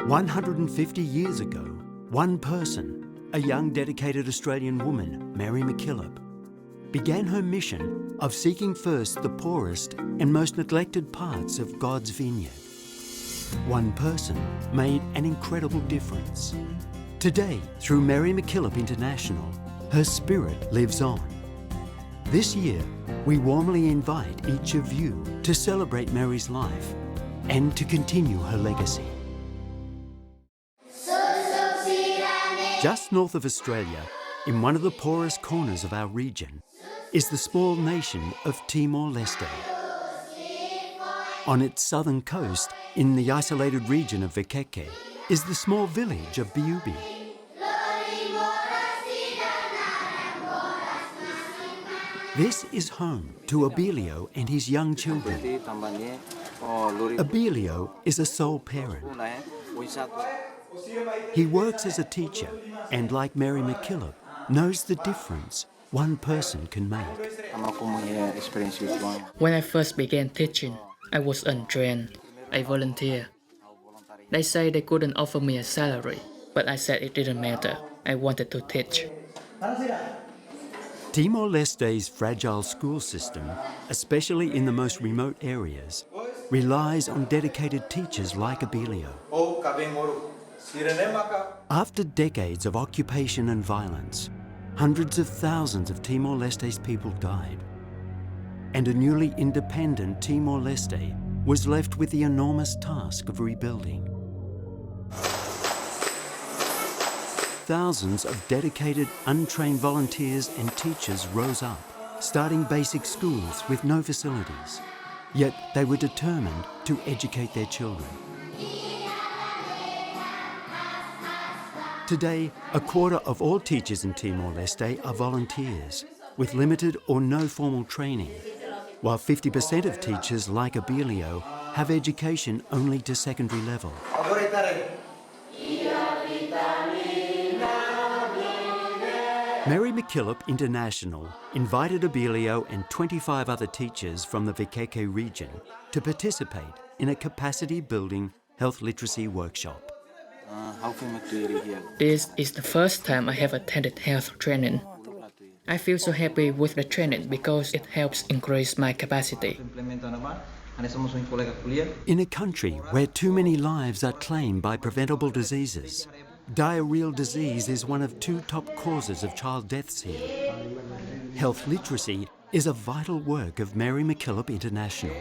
150 years ago, one person, a young dedicated Australian woman, Mary MacKillop, began her mission of seeking first the poorest and most neglected parts of God's vineyard. One person made an incredible difference. Today, through Mary MacKillop International, her spirit lives on. This year, we warmly invite each of you to celebrate Mary's life and to continue her legacy. Just north of Australia, in one of the poorest corners of our region, is the small nation of Timor-Leste. On its southern coast, in the isolated region of Vekeke, is the small village of Beobe. This is home to Abilio and his young children. Abilio is a sole parent. He works as a teacher and, like Mary MacKillop, knows the difference one person can make. When I first began teaching, I was untrained. I volunteered. They say they couldn't offer me a salary, but I said it didn't matter. I wanted to teach. Timor-Leste's fragile school system, especially in the most remote areas, relies on dedicated teachers like Abilio. After decades of occupation and violence, hundreds of thousands of Timor-Leste's people died, and a newly independent Timor-Leste was left with the enormous task of rebuilding. Thousands of dedicated, untrained volunteers and teachers rose up, starting basic schools with no facilities. Yet they were determined to educate their children. Today, a quarter of all teachers in Timor-Leste are volunteers, with limited or no formal training, while 50% of teachers, like Abilio, have education only to secondary level. Mary MacKillop International invited Abilio and 25 other teachers from the Vekeke region to participate in a capacity-building health literacy workshop. This is the first time I have attended health training. I feel so happy with the training because it helps increase my capacity. In a country where too many lives are claimed by preventable diseases, diarrheal disease is one of 2 top causes of child deaths here. Health literacy is a vital work of Mary MacKillop International.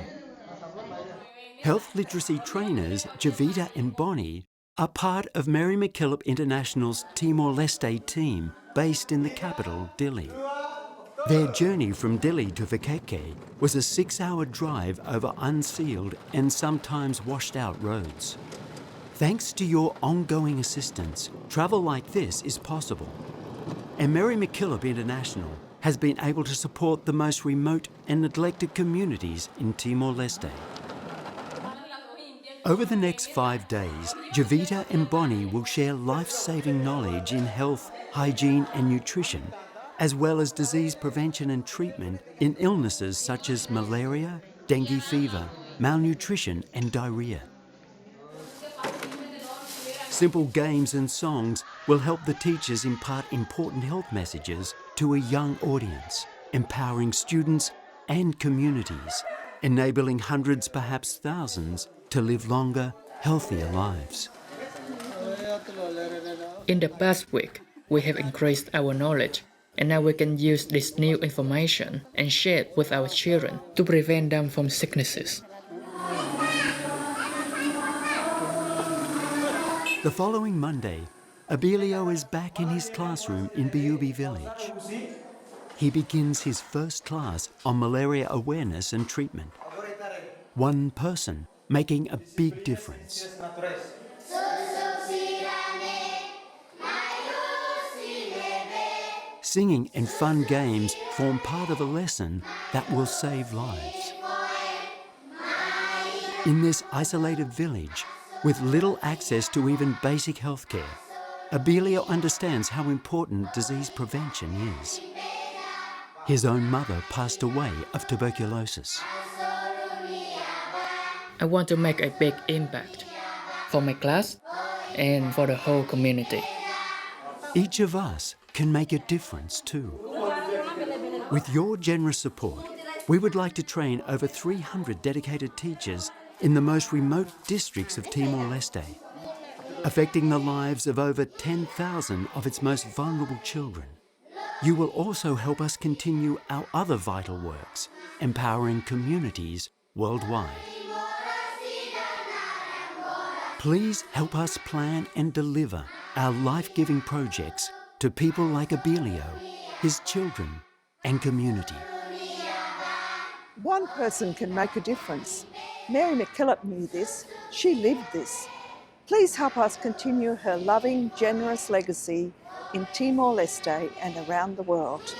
Health literacy trainers Javita and Bonnie are part of Mary MacKillop International's Timor-Leste team based in the capital, Dili. Their journey from Dili to Vekeke was a 6-hour drive over unsealed and sometimes washed-out roads. Thanks to your ongoing assistance, travel like this is possible. And Mary MacKillop International has been able to support the most remote and neglected communities in Timor-Leste. Over the next 5 days, Javita and Bonnie will share life-saving knowledge in health, hygiene and nutrition, as well as disease prevention and treatment in illnesses such as malaria, dengue fever, malnutrition and diarrhea. Simple games and songs will help the teachers impart important health messages to a young audience, empowering students and communities, enabling hundreds, perhaps thousands, to live longer, healthier lives. In the past week, we have increased our knowledge, and now we can use this new information and share it with our children to prevent them from sicknesses. The following Monday, Abilio is back in his classroom in Beobe village. He begins his first class on malaria awareness and treatment. One person making a big difference. Singing and fun games form part of a lesson that will save lives. In this isolated village, with little access to even basic health care, Abilio understands how important disease prevention is. His own mother passed away of tuberculosis. I want to make a big impact. For my class, and for the whole community. Each of us can make a difference too. With your generous support, we would like to train over 300 dedicated teachers in the most remote districts of Timor-Leste, affecting the lives of over 10,000 of its most vulnerable children. You will also help us continue our other vital works, empowering communities worldwide. Please help us plan and deliver our life-giving projects to people like Abilio, his children and community. One person can make a difference. Mary MacKillop knew this. She lived this. Please help us continue her loving, generous legacy in Timor-Leste and around the world.